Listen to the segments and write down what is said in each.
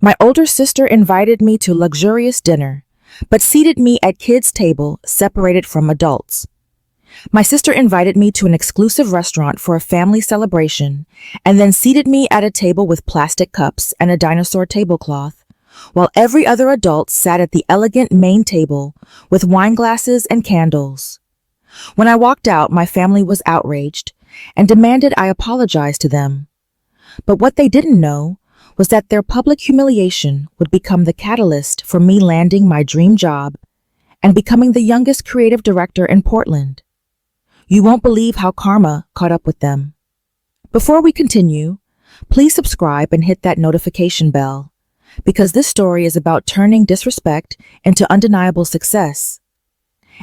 My older sister invited me to luxurious dinner, but seated me at kids' table separated from adults. My sister invited me to an exclusive restaurant for a family celebration and then seated me at a table with plastic cups and a dinosaur tablecloth, while every other adult sat at the elegant main table with wine glasses and candles. When I walked out, my family was outraged and demanded I apologize to them. But what they didn't know was that their public humiliation would become the catalyst for me landing my dream job and becoming the youngest creative director in Portland. You won't believe how karma caught up with them. Before we continue, please subscribe and hit that notification bell, because this story is about turning disrespect into undeniable success.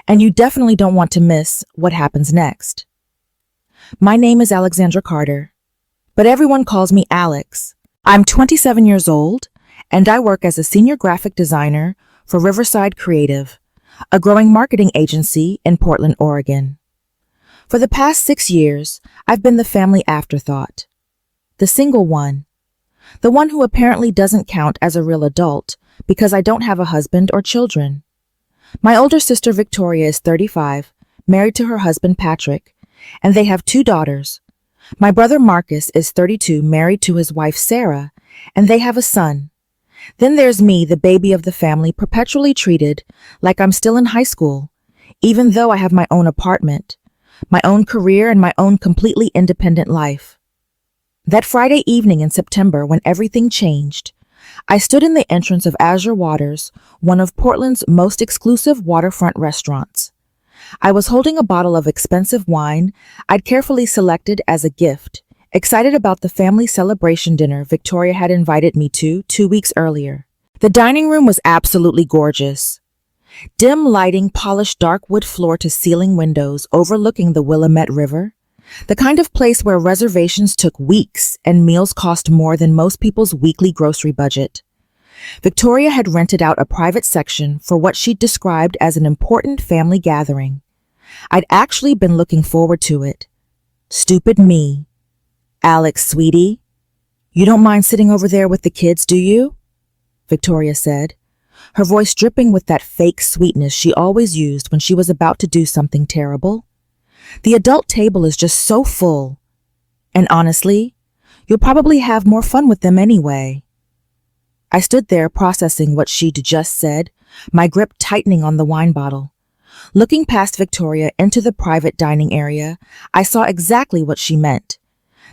And you definitely don't want to miss what happens next. My name is Alexandra Carter, but everyone calls me Alex. I'm 27 years old, and I work as a senior graphic designer for Riverside Creative, a growing marketing agency in Portland, Oregon. For the past 6 years, I've been the family afterthought, the single one, the one who apparently doesn't count as a real adult because I don't have a husband or children. My older sister Victoria is 35, married to her husband Patrick, and they have 2 daughters. My brother Marcus is 32, married to his wife Sarah, and they have a son. Then there's me, the baby of the family, perpetually treated like I'm still in high school, even though I have my own apartment, my own career, and my own completely independent life. That Friday evening in September, when everything changed, I stood in the entrance of Azure Waters, one of Portland's most exclusive waterfront restaurants. I was holding a bottle of expensive wine I'd carefully selected as a gift, excited about the family celebration dinner Victoria had invited me to 2 weeks earlier. The dining room was absolutely gorgeous. Dim lighting, polished dark wood floor-to-ceiling windows overlooking the Willamette River, the kind of place where reservations took weeks and meals cost more than most people's weekly grocery budget. Victoria had rented out a private section for what she'd described as an important family gathering. I'd actually been looking forward to it. Stupid me. Alex, sweetie, you don't mind sitting over there with the kids, do you? Victoria said, her voice dripping with that fake sweetness she always used when she was about to do something terrible. The adult table is just so full. And honestly, you'll probably have more fun with them anyway. I stood there processing what she'd just said, my grip tightening on the wine bottle. Looking past Victoria into the private dining area, I saw exactly what she meant.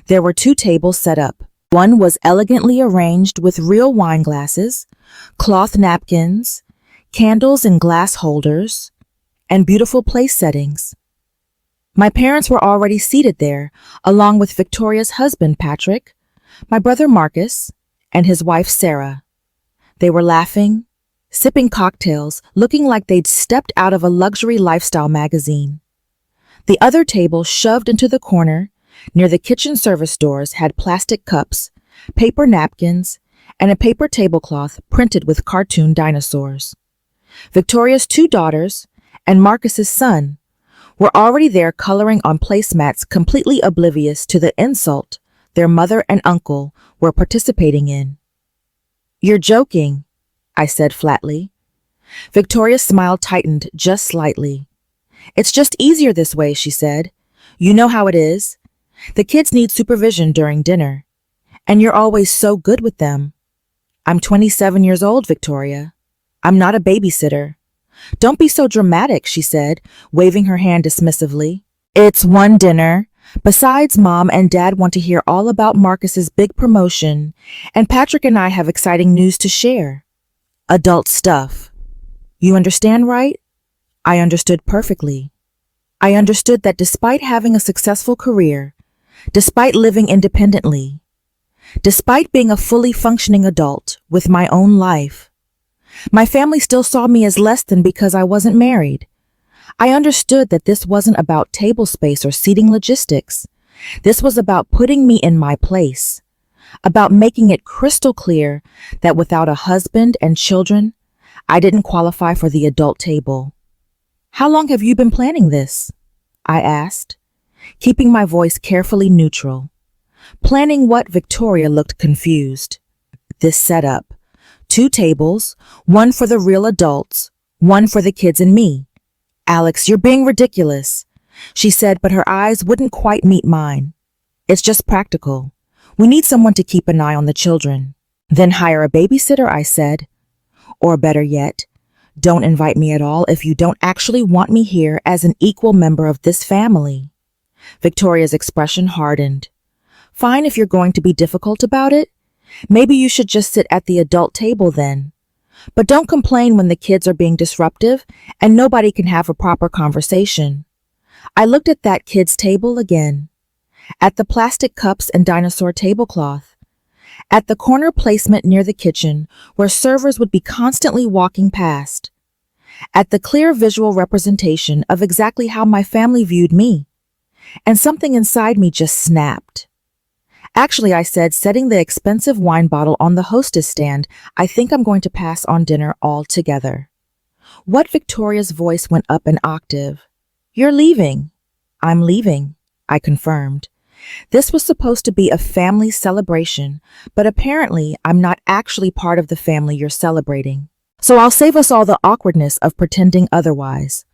There were 2 tables set up. One was elegantly arranged with real wine glasses, cloth napkins, candles in glass holders, and beautiful place settings. My parents were already seated there, along with Victoria's husband, Patrick, my brother Marcus, and his wife, Sarah. They were laughing, sipping cocktails, looking like they'd stepped out of a luxury lifestyle magazine. The other table, shoved into the corner, near the kitchen service doors, had plastic cups, paper napkins, and a paper tablecloth printed with cartoon dinosaurs. Victoria's 2 daughters and Marcus's son were already there coloring on placemats, completely oblivious to the insult their mother and uncle were participating in. You're joking, I said flatly. Victoria's smile tightened just slightly. It's just easier this way, she said. You know how it is. The kids need supervision during dinner, and you're always so good with them. I'm 27 years old, Victoria. I'm not a babysitter. Don't be so dramatic, she said, waving her hand dismissively. It's one dinner. Besides, Mom and Dad want to hear all about Marcus's big promotion, and Patrick and I have exciting news to share. Adult stuff. You understand, right? I understood perfectly. I understood that despite having a successful career, despite living independently, despite being a fully functioning adult with my own life, my family still saw me as less than because I wasn't married. I understood that this wasn't about table space or seating logistics. This was about putting me in my place, about making it crystal clear that without a husband and children, I didn't qualify for the adult table. How long have you been planning this? I asked, keeping my voice carefully neutral. Planning what? Victoria looked confused. This setup, 2 tables, one for the real adults, one for the kids and me. Alex, you're being ridiculous, she said, but her eyes wouldn't quite meet mine. It's just practical. We need someone to keep an eye on the children. Then hire a babysitter, I said. Or better yet, don't invite me at all if you don't actually want me here as an equal member of this family. Victoria's expression hardened. Fine if you're going to be difficult about it. Maybe you should just sit at the adult table then. But don't complain when the kids are being disruptive and nobody can have a proper conversation. I looked at that kids' table again. At the plastic cups and dinosaur tablecloth. At the corner placement near the kitchen where servers would be constantly walking past. At the clear visual representation of exactly how my family viewed me. And something inside me just snapped. Actually, I said, setting the expensive wine bottle on the hostess stand, I think I'm going to pass on dinner altogether. What? Victoria's voice went up an octave. You're leaving. I'm leaving, I confirmed. This was supposed to be a family celebration, but apparently I'm not actually part of the family you're celebrating. So I'll save us all the awkwardness of pretending otherwise.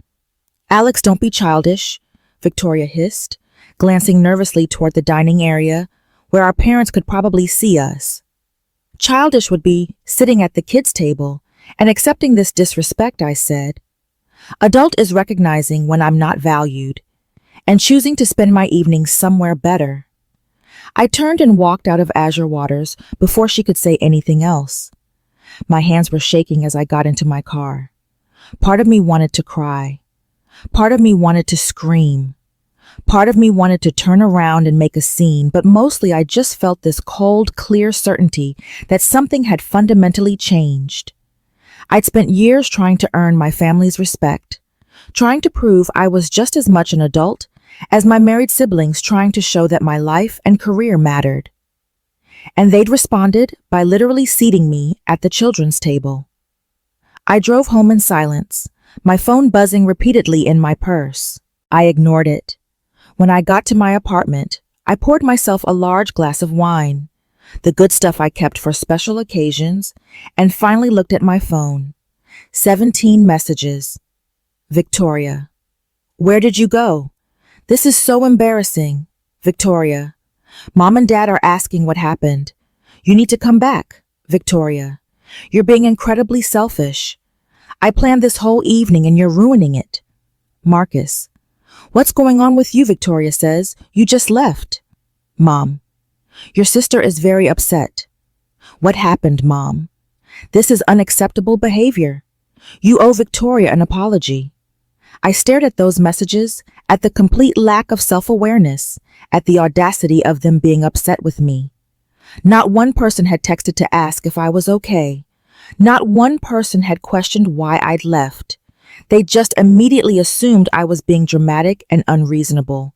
Alex, don't be childish, Victoria hissed, glancing nervously toward the dining area, where our parents could probably see us. Childish would be sitting at the kids' table and accepting this disrespect, I said. Adult is recognizing when I'm not valued and choosing to spend my evenings somewhere better. I turned and walked out of Azure Waters before she could say anything else. My hands were shaking as I got into my car. Part of me wanted to cry. Part of me wanted to scream. Part of me wanted to turn around and make a scene, but mostly I just felt this cold, clear certainty that something had fundamentally changed. I'd spent years trying to earn my family's respect, trying to prove I was just as much an adult as my married siblings, trying to show that my life and career mattered. And they'd responded by literally seating me at the children's table. I drove home in silence, my phone buzzing repeatedly in my purse. I ignored it. When I got to my apartment, I poured myself a large glass of wine, the good stuff I kept for special occasions, and finally looked at my phone. 17 messages. Victoria. Where did you go? This is so embarrassing. Victoria. Mom and Dad are asking what happened. You need to come back. Victoria. You're being incredibly selfish. I planned this whole evening and you're ruining it. Marcus. What's going on with you? Victoria says. You just left. Mom. Your sister is very upset. What happened, Mom? This is unacceptable behavior. You owe Victoria an apology. I stared at those messages, at the complete lack of self-awareness, at the audacity of them being upset with me. Not one person had texted to ask if I was okay. Not one person had questioned why I'd left. They just immediately assumed I was being dramatic and unreasonable.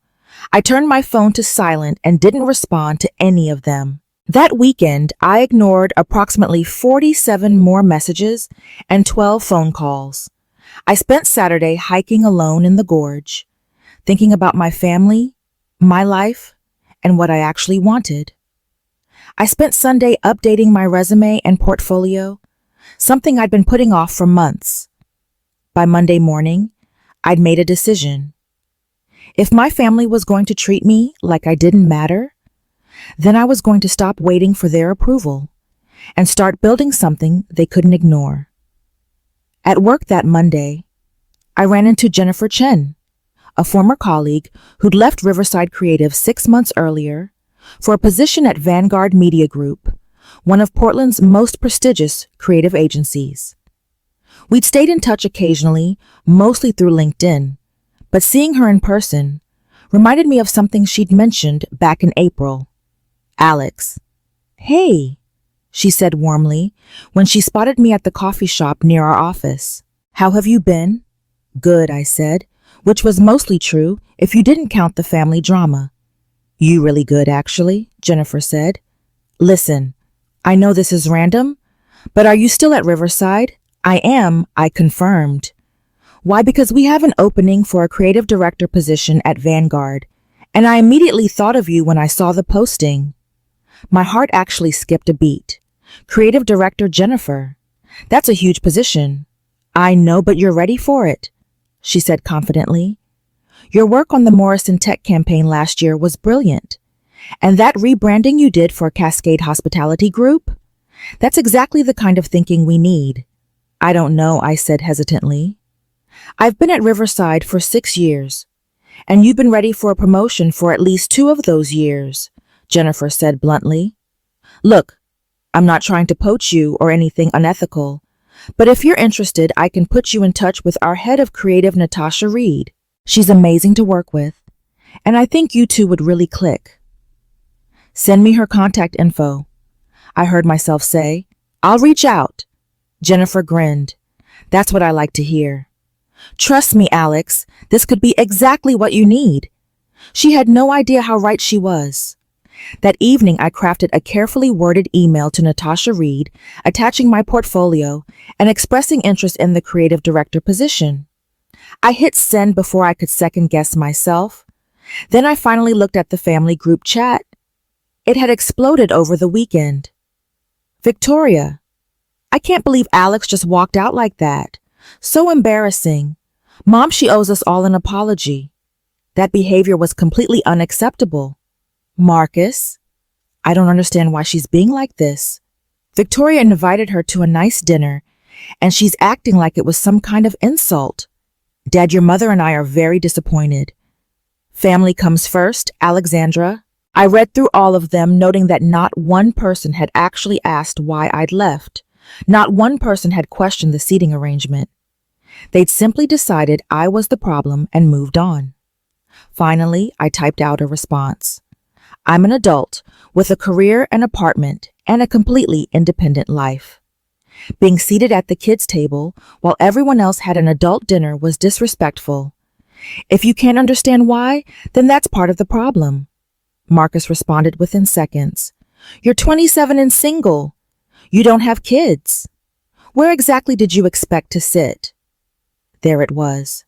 I turned my phone to silent and didn't respond to any of them. That weekend, I ignored approximately 47 more messages and 12 phone calls. I spent Saturday hiking alone in the gorge, thinking about my family, my life, and what I actually wanted. I spent Sunday updating my resume and portfolio, something I'd been putting off for months. By Monday morning, I'd made a decision. If my family was going to treat me like I didn't matter, then I was going to stop waiting for their approval and start building something they couldn't ignore. At work that Monday, I ran into Jennifer Chen, a former colleague who'd left Riverside Creative 6 months earlier for a position at Vanguard Media Group, one of Portland's most prestigious creative agencies. We'd stayed in touch occasionally, mostly through LinkedIn, but seeing her in person reminded me of something she'd mentioned back in April. Alex. Hey, she said warmly when she spotted me at the coffee shop near our office. How have you been? Good, I said, which was mostly true if you didn't count the family drama. You really good, actually, Jennifer said. Listen, I know this is random, but are you still at Riverside? I am, I confirmed. Why? Because we have an opening for a creative director position at Vanguard, and I immediately thought of you when I saw the posting. My heart actually skipped a beat. Creative director Jennifer. That's a huge position. I know, but you're ready for it, she said confidently. Your work on the Morrison Tech campaign last year was brilliant. And that rebranding you did for Cascade Hospitality Group? That's exactly the kind of thinking we need. I don't know, I said hesitantly. I've been at Riverside for 6 years, and you've been ready for a promotion for at least 2 of those years, Jennifer said bluntly. Look, I'm not trying to poach you or anything unethical, but if you're interested, I can put you in touch with our head of creative, Natasha Reed. She's amazing to work with, and I think you two would really click. Send me her contact info, I heard myself say. I'll reach out. Jennifer grinned. That's what I like to hear. Trust me, Alex, this could be exactly what you need. She had no idea how right she was. That evening, I crafted a carefully worded email to Natasha Reed, attaching my portfolio and expressing interest in the creative director position. I hit send before I could second guess myself. Then I finally looked at the family group chat. It had exploded over the weekend. Victoria, I can't believe Alex just walked out like that. So embarrassing. Mom, she owes us all an apology. That behavior was completely unacceptable. Marcus, I don't understand why she's being like this. Victoria invited her to a nice dinner, and she's acting like it was some kind of insult. Dad, your mother and I are very disappointed. Family comes first, Alexandra. I read through all of them, noting that not one person had actually asked why I'd left. Not one person had questioned the seating arrangement. They'd simply decided I was the problem and moved on. Finally, I typed out a response. I'm an adult with a career, an apartment, and a completely independent life. Being seated at the kids' table while everyone else had an adult dinner was disrespectful. If you can't understand why, then that's part of the problem. Marcus responded within seconds. You're 27 and single. You don't have kids. Where exactly did you expect to sit? There it was.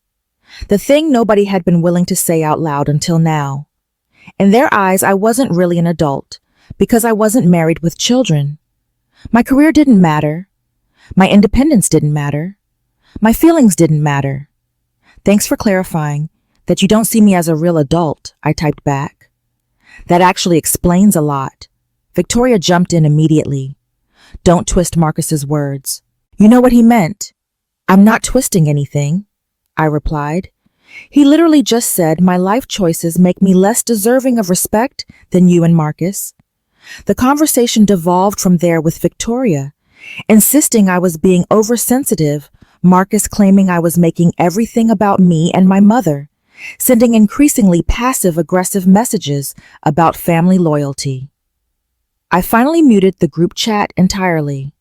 The thing nobody had been willing to say out loud until now. In their eyes, I wasn't really an adult because I wasn't married with children. My career didn't matter. My independence didn't matter. My feelings didn't matter. Thanks for clarifying that you don't see me as a real adult, I typed back. That actually explains a lot. Victoria jumped in immediately. Don't twist Marcus's words. You know what he meant. I'm not twisting anything, I replied. He literally just said my life choices make me less deserving of respect than you and Marcus. The conversation devolved from there with Victoria, insisting I was being oversensitive, Marcus claiming I was making everything about me and my mother, sending increasingly passive-aggressive messages about family loyalty. I finally muted the group chat entirely.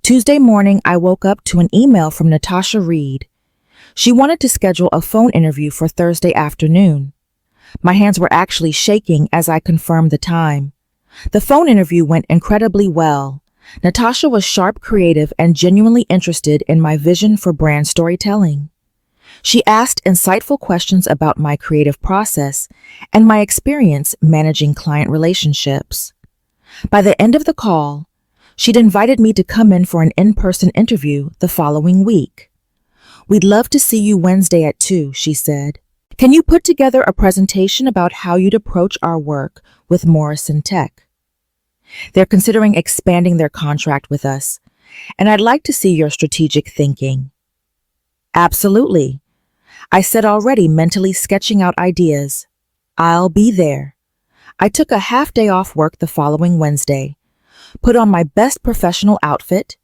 Tuesday morning, I woke up to an email from Natasha Reed. She wanted to schedule a phone interview for Thursday afternoon. My hands were actually shaking as I confirmed the time. The phone interview went incredibly well. Natasha was sharp, creative, and genuinely interested in my vision for brand storytelling. She asked insightful questions about my creative process and my experience managing client relationships. By the end of the call, she'd invited me to come in for an in-person interview the following week. We'd love to see you Wednesday at 2, she said. Can you put together a presentation about how you'd approach our work with Morrison Tech? They're considering expanding their contract with us, and I'd like to see your strategic thinking. Absolutely. I said already, mentally sketching out ideas. I'll be there. I took a half day off work the following Wednesday, put on my best professional outfit,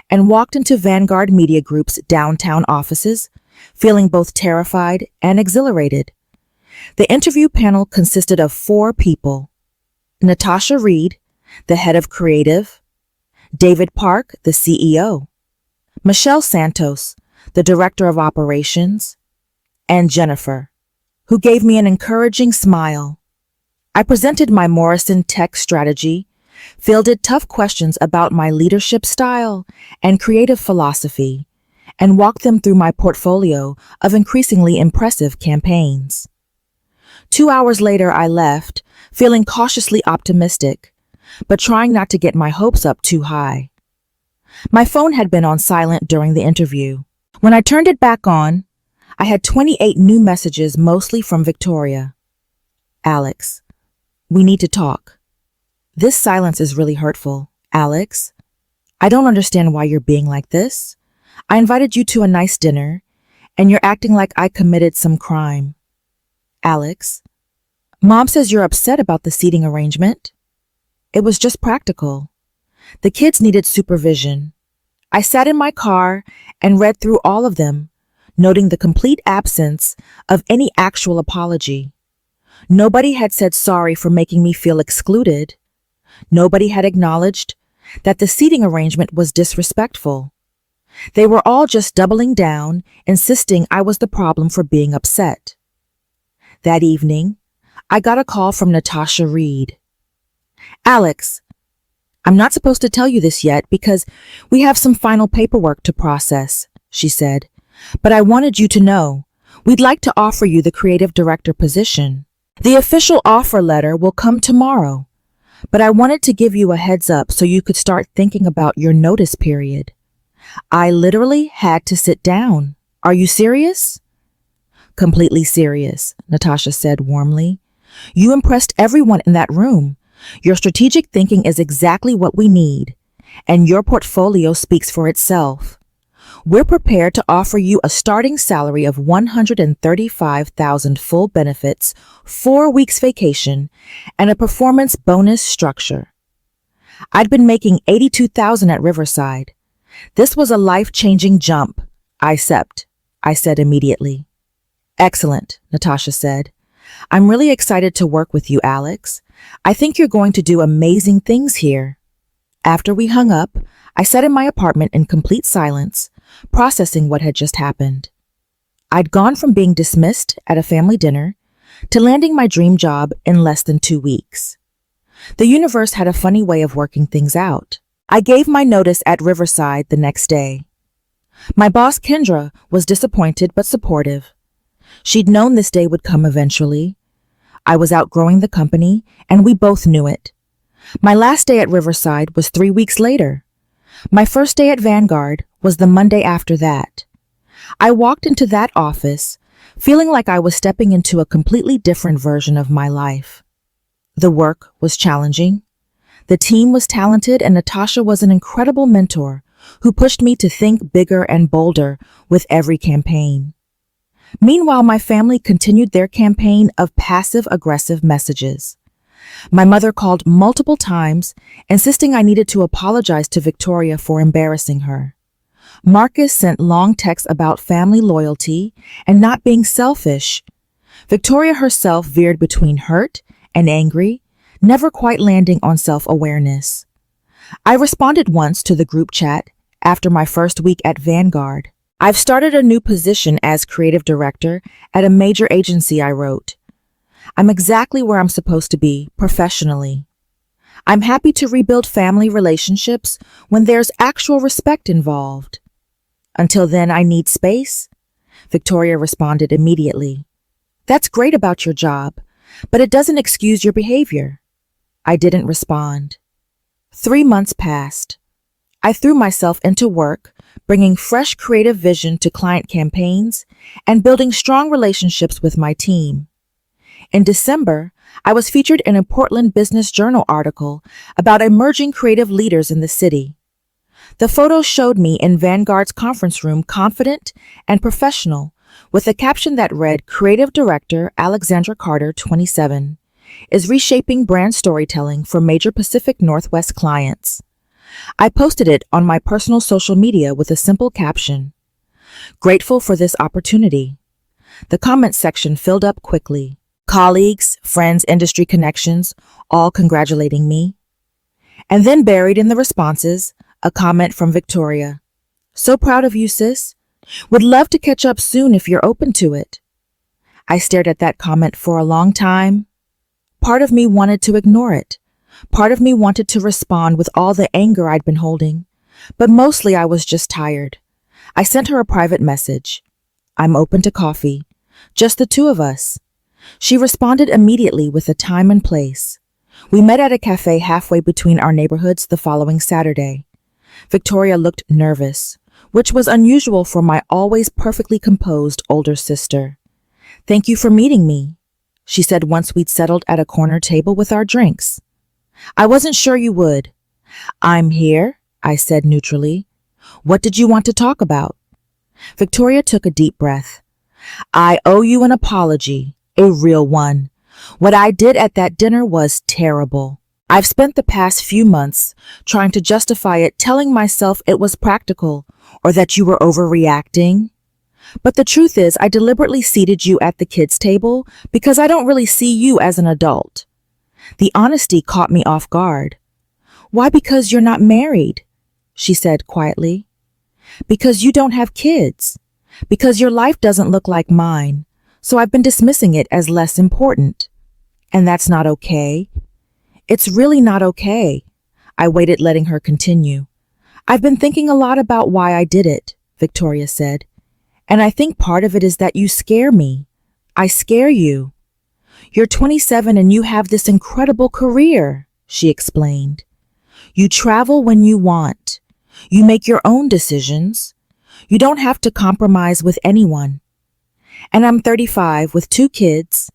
and walked into Vanguard Media Group's downtown offices, feeling both terrified and exhilarated. The interview panel consisted of 4 people: Natasha Reed, the head of creative; David Park, the CEO; Michelle Santos, the director of operations; and Jennifer, who gave me an encouraging smile. I presented my Morrison Tech strategy, fielded tough questions about my leadership style and creative philosophy, and walked them through my portfolio of increasingly impressive campaigns. 2 hours later, I left, feeling cautiously optimistic, but trying not to get my hopes up too high. My phone had been on silent during the interview. When I turned it back on, I had 28 new messages, mostly from Victoria. Alex, we need to talk. This silence is really hurtful. Alex, I don't understand why you're being like this. I invited you to a nice dinner, and you're acting like I committed some crime. Alex, Mom says you're upset about the seating arrangement. It was just practical. The kids needed supervision. I sat in my car and read through all of them, noting the complete absence of any actual apology. Nobody had said sorry for making me feel excluded. Nobody had acknowledged that the seating arrangement was disrespectful. They were all just doubling down, insisting I was the problem for being upset. That evening, I got a call from Natasha Reed. Alex, I'm not supposed to tell you this yet because we have some final paperwork to process, she said, but I wanted you to know we'd like to offer you the creative director position. The official offer letter will come tomorrow, but I wanted to give you a heads up so you could start thinking about your notice period. I literally had to sit down. Are you serious? Completely serious, Natasha said warmly. You impressed everyone in that room. Your strategic thinking is exactly what we need, and your portfolio speaks for itself. We're prepared to offer you a starting salary of $135,000 full benefits, 4 weeks vacation, and a performance bonus structure. I'd been making $82,000 at Riverside. This was a life-changing jump. I accept, I said immediately. Excellent, Natasha said. I'm really excited to work with you, Alex. I think you're going to do amazing things here. After we hung up, I sat in my apartment in complete silence, processing what had just happened. I'd gone from being dismissed at a family dinner to landing my dream job in less than 2 weeks. The universe had a funny way of working things out. I gave my notice at Riverside the next day. My boss, Kendra, was disappointed but supportive. She'd known this day would come eventually. I was outgrowing the company, and we both knew it. My last day at Riverside was 3 weeks later. My first day at Vanguard was the Monday after that. I walked into that office feeling like I was stepping into a completely different version of my life. The work was challenging. The team was talented, and Natasha was an incredible mentor who pushed me to think bigger and bolder with every campaign. Meanwhile, my family continued their campaign of passive-aggressive messages. My mother called multiple times, insisting I needed to apologize to Victoria for embarrassing her. Marcus sent long texts about family loyalty and not being selfish. Victoria herself veered between hurt and angry, never quite landing on self-awareness. I responded once to the group chat after my first week at Vanguard. I've started a new position as creative director at a major agency, I wrote. I'm exactly where I'm supposed to be professionally. I'm happy to rebuild family relationships when there's actual respect involved. Until then, I need space. Victoria responded immediately. That's great about your job, but it doesn't excuse your behavior. I didn't respond. 3 months passed. I threw myself into work, bringing fresh creative vision to client campaigns and building strong relationships with my team. In December, I was featured in a Portland Business Journal article about emerging creative leaders in the city. The photos showed me in Vanguard's conference room, confident and professional, with a caption that read, Creative Director Alexandra Carter, 27, is reshaping brand storytelling for major Pacific Northwest clients. I posted it on my personal social media with a simple caption, grateful for this opportunity. The comments section filled up quickly. Colleagues, friends, industry connections, all congratulating me. And then buried in the responses, a comment from Victoria. So proud of you, sis. Would love to catch up soon if you're open to it. I stared at that comment for a long time. Part of me wanted to ignore it. Part of me wanted to respond with all the anger I'd been holding, but mostly I was just tired. I sent her a private message. I'm open to coffee. Just the two of us. She responded immediately with a time and place. We met at a cafe halfway between our neighborhoods the following Saturday. Victoria looked nervous, which was unusual for my always perfectly composed older sister. "Thank you for meeting me," she said once we'd settled at a corner table with our drinks. "I wasn't sure you would." "I'm here," I said neutrally. "What did you want to talk about?" Victoria took a deep breath. "I owe you an apology, a real one. What I did at that dinner was terrible. I've spent the past few months trying to justify it, telling myself it was practical or that you were overreacting. But the truth is, I deliberately seated you at the kids' table because I don't really see you as an adult." The honesty caught me off guard. "Why, because you're not married?" she said quietly. "Because you don't have kids. Because your life doesn't look like mine, so I've been dismissing it as less important. And that's not okay. It's really not okay." I waited, letting her continue. "I've been thinking a lot about why I did it," Victoria said. "And I think part of it is that you scare me. I scare you. You're 27 and you have this incredible career," she explained. "You travel when you want. You make your own decisions. You don't have to compromise with anyone. And I'm 35 with 2 kids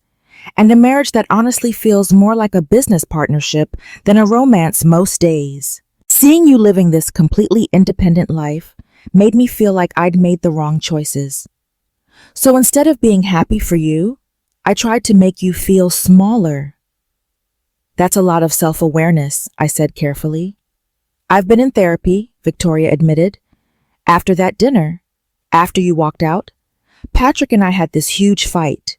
and a marriage that honestly feels more like a business partnership than a romance most days. Seeing you living this completely independent life made me feel like I'd made the wrong choices. So instead of being happy for you, I tried to make you feel smaller." "That's a lot of self-awareness," I said carefully. "I've been in therapy," Victoria admitted. "After that dinner, after you walked out, Patrick and I had this huge fight.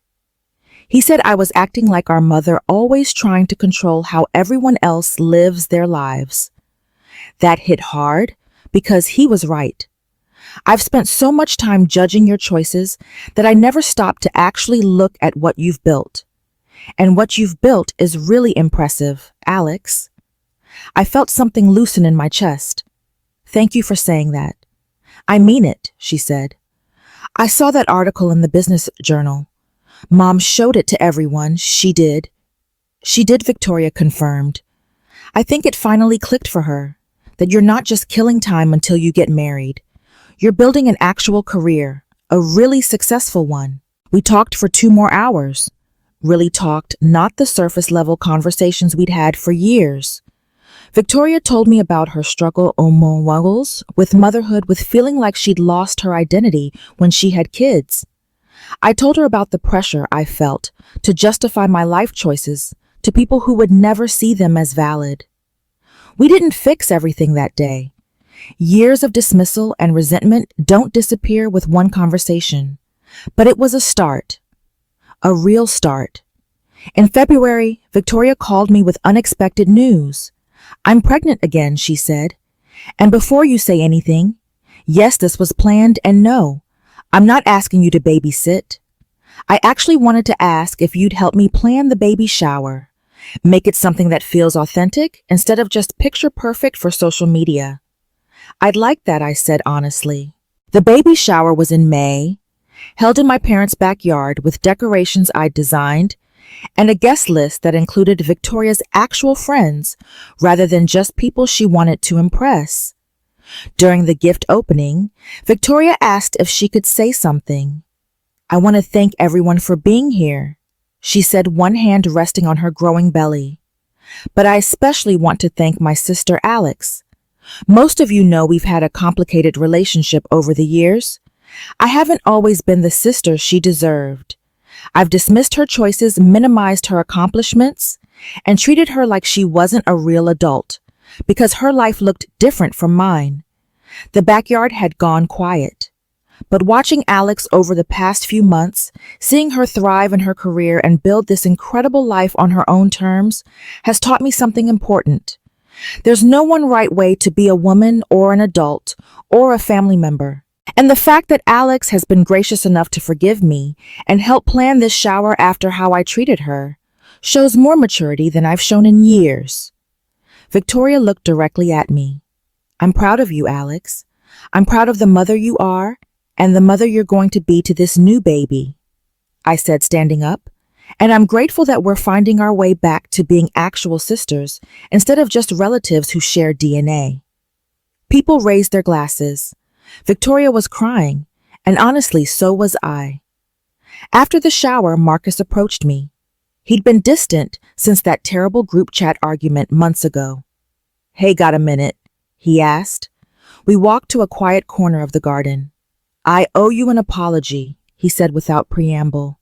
He said I was acting like our mother, always trying to control how everyone else lives their lives. That hit hard because he was right. I've spent so much time judging your choices that I never stopped to actually look at what you've built. And what you've built is really impressive, Alex." I felt something loosen in my chest. "Thank you for saying that." "I mean it," she said. "I saw that article in the business journal. Mom showed it to everyone. She did." "She did," Victoria confirmed. "I think it finally clicked for her, that you're not just killing time until you get married. You're building an actual career, a really successful one." We talked for 2 more hours. Really talked, not the surface level conversations we'd had for years. Victoria told me about her struggles with motherhood, with feeling like she'd lost her identity when she had kids. I told her about the pressure I felt to justify my life choices to people who would never see them as valid. We didn't fix everything that day. Years of dismissal and resentment don't disappear with one conversation, but it was a start, a real start. In February, Victoria called me with unexpected news. "I'm pregnant again," she said. "And before you say anything, yes, this was planned, and no, I'm not asking you to babysit. I actually wanted to ask if you'd help me plan the baby shower. Make it something that feels authentic instead of just picture perfect for social media." "I'd like that," I said honestly. The baby shower was in May, held in my parents' backyard with decorations I'd designed and a guest list that included Victoria's actual friends rather than just people she wanted to impress. During the gift opening, Victoria asked if she could say something. "I want to thank everyone for being here," she said, one hand resting on her growing belly. "But I especially want to thank my sister Alex. Most of you know we've had a complicated relationship over the years. I haven't always been the sister she deserved. I've dismissed her choices, minimized her accomplishments, and treated her like she wasn't a real adult because her life looked different from mine. The backyard had gone quiet. But watching Alex over the past few months, seeing her thrive in her career and build this incredible life on her own terms, has taught me something important. There's no one right way to be a woman or an adult or a family member. And the fact that Alex has been gracious enough to forgive me and help plan this shower after how I treated her shows more maturity than I've shown in years." Victoria looked directly at me. "I'm proud of you, Alex. I'm proud of the mother you are and the mother you're going to be to this new baby," I said, standing up. "And I'm grateful that we're finding our way back to being actual sisters instead of just relatives who share DNA." People raised their glasses. Victoria was crying, and honestly, so was I. After the shower, Marcus approached me. He'd been distant since that terrible group chat argument months ago. "Hey, got a minute?" he asked. We walked to a quiet corner of the garden. "I owe you an apology," he said without preamble.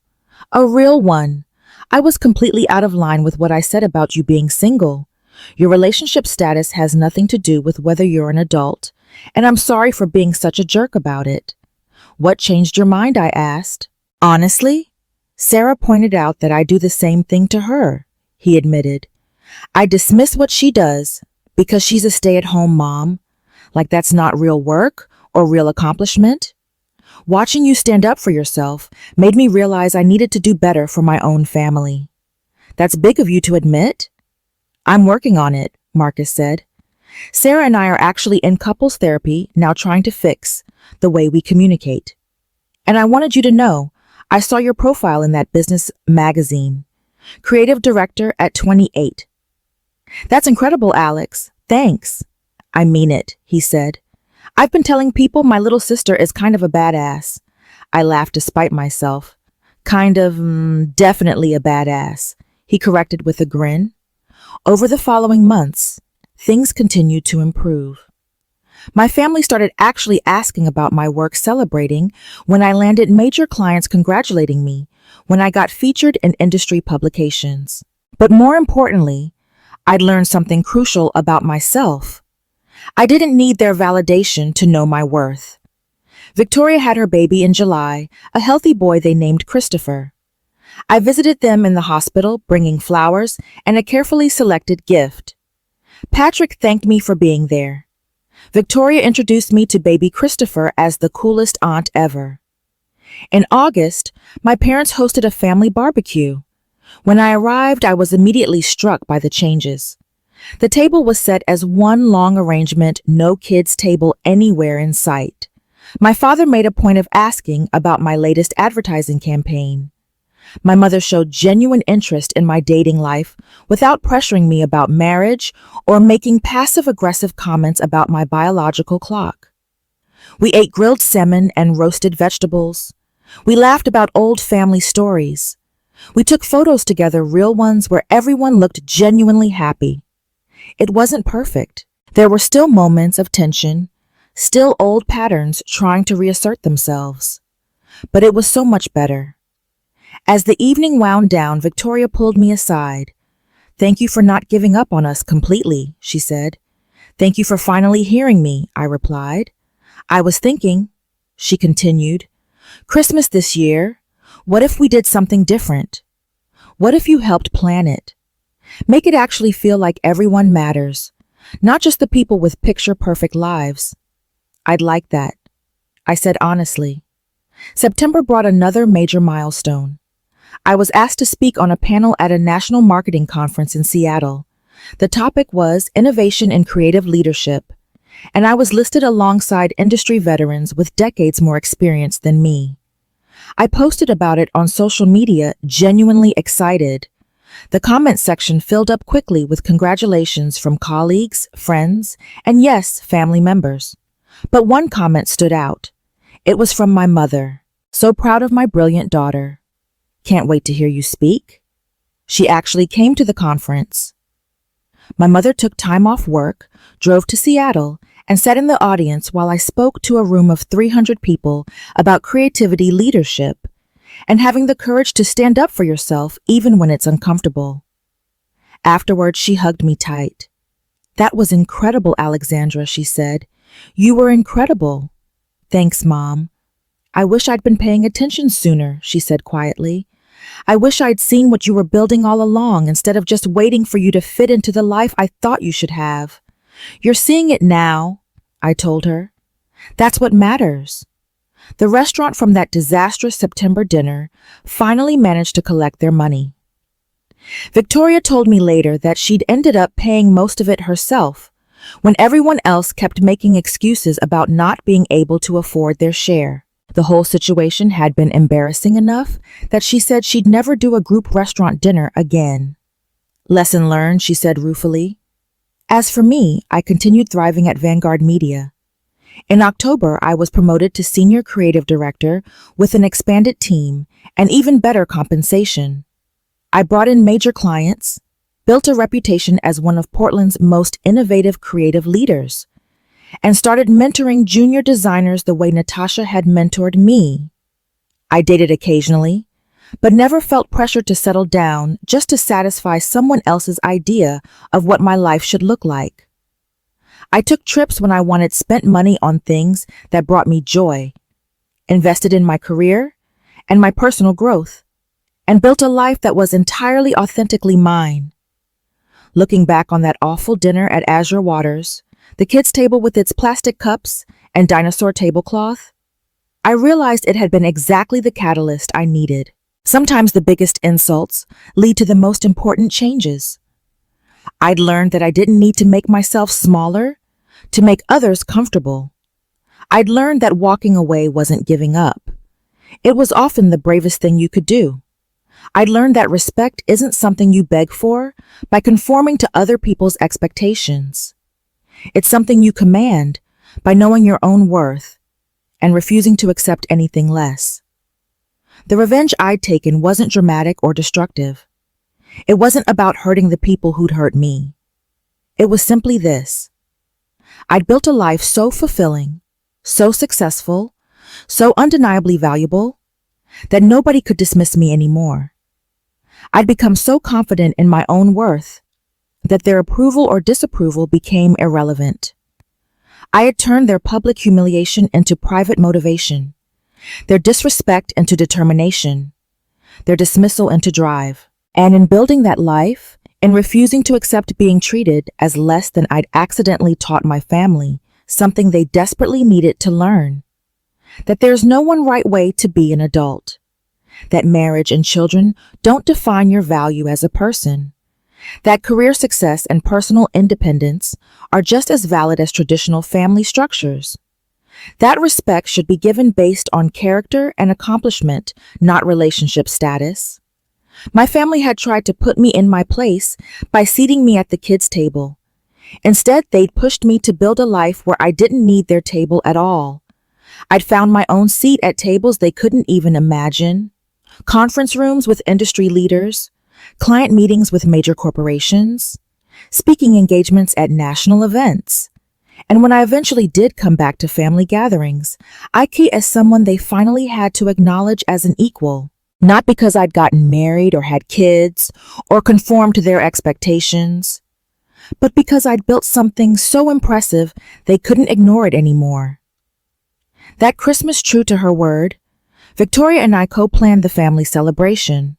"A real one. I was completely out of line with what I said about you being single. Your relationship status has nothing to do with whether you're an adult, and I'm sorry for being such a jerk about it." "What changed your mind?" I asked. "Honestly, Sarah pointed out that I do the same thing to her," he admitted. "I dismiss what she does because she's a stay-at-home mom, like that's not real work or real accomplishment. Watching you stand up for yourself made me realize I needed to do better for my own family." "That's big of you to admit." "I'm working on it," Marcus said. "Sarah and I are actually in couples therapy now, trying to fix the way we communicate. And I wanted you to know, I saw your profile in that business magazine. Creative director at 28. "That's incredible, Alex. Thanks." "I mean it," he said. "I've been telling people my little sister is kind of a badass." I laughed despite myself. Definitely a badass," he corrected with a grin. Over the following months, things continued to improve. My family started actually asking about my work, celebrating when I landed major clients, congratulating me when I got featured in industry publications. But more importantly, I'd learned something crucial about myself. I didn't need their validation to know my worth. Victoria had her baby in July, a healthy boy they named Christopher. I visited them in the hospital, bringing flowers and a carefully selected gift. Patrick thanked me for being there. Victoria introduced me to baby Christopher as the coolest aunt ever. In August, my parents hosted a family barbecue. When I arrived, I was immediately struck by the changes. The table was set as one long arrangement, no kids' table anywhere in sight. My father made a point of asking about my latest advertising campaign. My mother showed genuine interest in my dating life without pressuring me about marriage or making passive-aggressive comments about my biological clock. We ate grilled salmon and roasted vegetables. We laughed about old family stories. We took photos together, real ones where everyone looked genuinely happy. It wasn't perfect. There were still moments of tension, still old patterns trying to reassert themselves. But it was so much better. As the evening wound down, Victoria pulled me aside. "Thank you for not giving up on us completely," she said. "Thank you for finally hearing me," I replied. "I was thinking," she continued, "Christmas this year, what if we did something different? What if you helped plan it? Make it actually feel like everyone matters, not just the people with picture-perfect lives." "I'd like that," I said honestly. September brought another major milestone. I was asked to speak on a panel at a national marketing conference in Seattle. The topic was innovation in creative leadership, and I was listed alongside industry veterans with decades more experience than me. I posted about it on social media, genuinely excited. The comment section filled up quickly with congratulations from colleagues, friends, and yes, family members. But one comment stood out. It was from my mother. "So proud of my brilliant daughter. Can't wait to hear you speak." She actually came to the conference. My mother took time off work, drove to Seattle, and sat in the audience while I spoke to a room of 300 people about creativity, leadership, and having the courage to stand up for yourself even when it's uncomfortable. Afterwards, she hugged me tight. "That was incredible, Alexandra," she said. "You were incredible." "Thanks, Mom." "I wish I'd been paying attention sooner," she said quietly. "I wish I'd seen what you were building all along instead of just waiting for you to fit into the life I thought you should have. You're seeing it now," I told her. "That's what matters." The restaurant from that disastrous September dinner finally managed to collect their money. Victoria told me later that she'd ended up paying most of it herself, when everyone else kept making excuses about not being able to afford their share. The whole situation had been embarrassing enough that she said she'd never do a group restaurant dinner again. "Lesson learned," she said ruefully. As for me, I continued thriving at Vanguard Media. In October, I was promoted to Senior Creative Director with an expanded team and even better compensation. I brought in major clients, built a reputation as one of Portland's most innovative creative leaders, and started mentoring junior designers the way Natasha had mentored me. I dated occasionally, but never felt pressured to settle down just to satisfy someone else's idea of what my life should look like. I took trips when I wanted, spent money on things that brought me joy, invested in my career and my personal growth, and built a life that was entirely authentically mine. Looking back on that awful dinner at Azure Waters, the kids' table with its plastic cups and dinosaur tablecloth, I realized it had been exactly the catalyst I needed. Sometimes the biggest insults lead to the most important changes. I'd learned that I didn't need to make myself smaller to make others comfortable. I'd learned that walking away wasn't giving up. It was often the bravest thing you could do. I'd learned that respect isn't something you beg for by conforming to other people's expectations. It's something you command by knowing your own worth and refusing to accept anything less. The revenge I'd taken wasn't dramatic or destructive. It wasn't about hurting the people who'd hurt me. It was simply this. I'd built a life so fulfilling, so successful, so undeniably valuable, that nobody could dismiss me anymore. I'd become so confident in my own worth that their approval or disapproval became irrelevant. I had turned their public humiliation into private motivation, their disrespect into determination, their dismissal into drive. And in building that life, in refusing to accept being treated as less than, I'd accidentally taught my family something they desperately needed to learn. That there's no one right way to be an adult. That marriage and children don't define your value as a person. That career success and personal independence are just as valid as traditional family structures. That respect should be given based on character and accomplishment, not relationship status. My family had tried to put me in my place by seating me at the kids' table. Instead, they'd pushed me to build a life where I didn't need their table at all. I'd found my own seat at tables they couldn't even imagine, conference rooms with industry leaders, client meetings with major corporations, speaking engagements at national events. And when I eventually did come back to family gatherings, I came as someone they finally had to acknowledge as an equal. Not because I'd gotten married or had kids or conformed to their expectations, but because I'd built something so impressive they couldn't ignore it anymore. That Christmas, true to her word, Victoria and I co-planned the family celebration.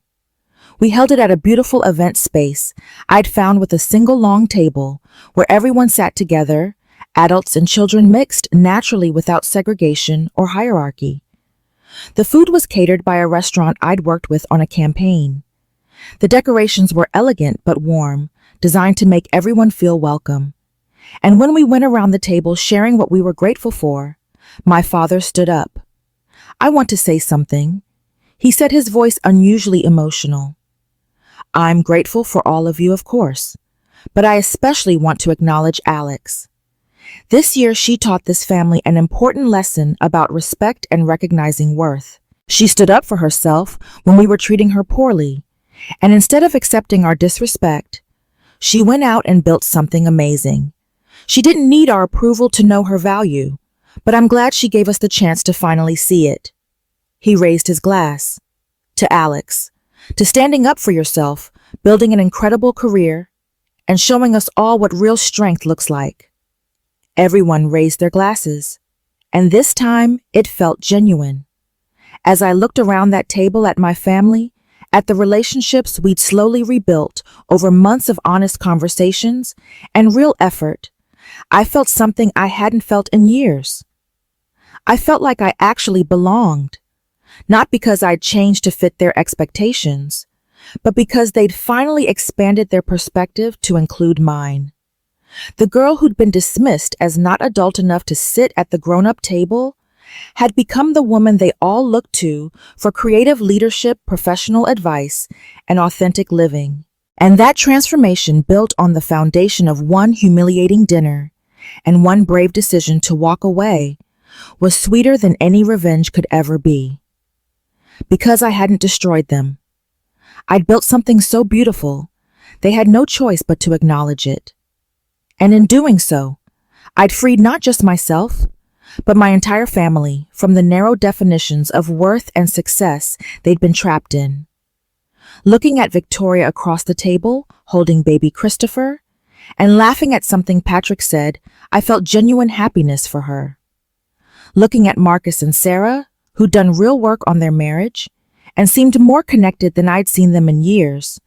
We held it at a beautiful event space I'd found with a single long table where everyone sat together, adults and children mixed naturally without segregation or hierarchy. The food was catered by a restaurant I'd worked with on a campaign. The decorations were elegant but warm, designed to make everyone feel welcome. And when we went around the table sharing what we were grateful for, my father stood up. "I want to say something," he said, his voice unusually emotional. "I'm grateful for all of you, of course, but I especially want to acknowledge Alex. This year, she taught this family an important lesson about respect and recognizing worth. She stood up for herself when we were treating her poorly, and instead of accepting our disrespect, she went out and built something amazing. She didn't need our approval to know her value, but I'm glad she gave us the chance to finally see it." He raised his glass. "To Alex, to standing up for yourself, building an incredible career, and showing us all what real strength looks like." Everyone raised their glasses, and this time it felt genuine. As I looked around that table at my family, at the relationships we'd slowly rebuilt over months of honest conversations and real effort, I felt something I hadn't felt in years. I felt like I actually belonged, not because I'd changed to fit their expectations, but because they'd finally expanded their perspective to include mine. The girl who'd been dismissed as not adult enough to sit at the grown-up table had become the woman they all looked to for creative leadership, professional advice, and authentic living. And that transformation, built on the foundation of one humiliating dinner and one brave decision to walk away, was sweeter than any revenge could ever be. Because I hadn't destroyed them. I'd built something so beautiful, they had no choice but to acknowledge it. And in doing so, I'd freed not just myself, but my entire family from the narrow definitions of worth and success they'd been trapped in. Looking at Victoria across the table, holding baby Christopher, and laughing at something Patrick said, I felt genuine happiness for her. Looking at Marcus and Sarah, who'd done real work on their marriage, and seemed more connected than I'd seen them in years,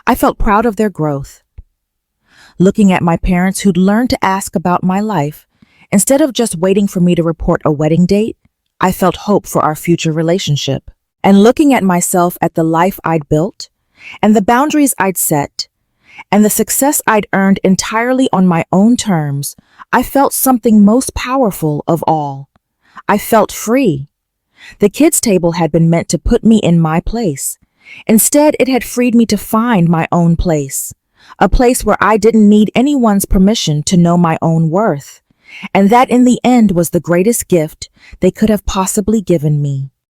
I felt proud of their growth. Looking at my parents who'd learned to ask about my life, instead of just waiting for me to report a wedding date, I felt hope for our future relationship. And looking at myself, at the life I'd built, and the boundaries I'd set, and the success I'd earned entirely on my own terms, I felt something most powerful of all. I felt free. The kids' table had been meant to put me in my place. Instead, it had freed me to find my own place, a place where I didn't need anyone's permission to know my own worth. And that in the end was the greatest gift they could have possibly given me.